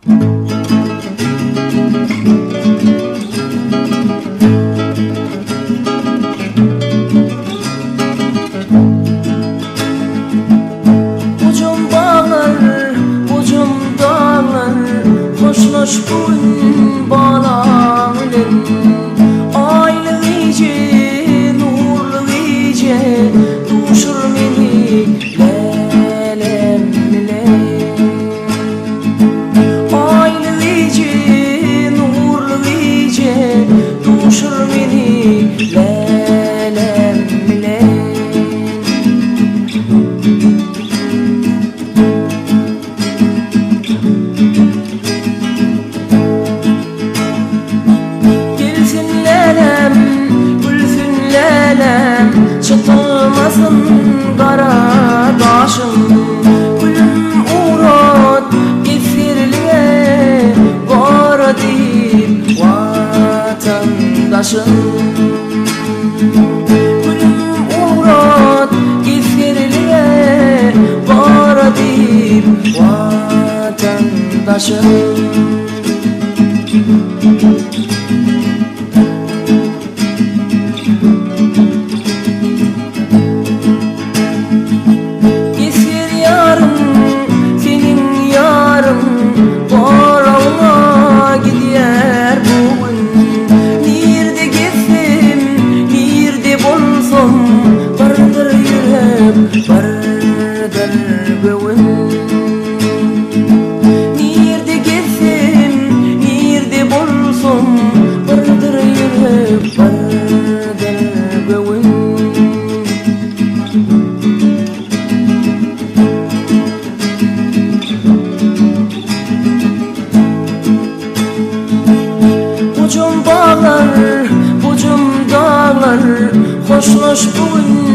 Ucum bağlar, ucum dağlar, hoşlaş bugün bağlanın. Aylı iyice, nurlu iyice, duşur beni lelem lelem. Aylı iyice, nurlu iyice, duşur beni lelem lelem. Gülsün lelem, gülsün lelem, çıtılmasın kara taşım. Gülüm uğrat gifirliğe, var deyip vatandaşım. Gülüm uğrat gifirliğe, var deyip vatandaşım. Gitsin yarım, senin yarım, varağına gider bugün. Nerede gitsem, nerede bulsam, vardır yürek, vardır göğün. Nerede gitsem, nerede bulsam, vardır yürek, vardır göğün. Ucum bağlar, ucum dağlar, hoşlaş bugün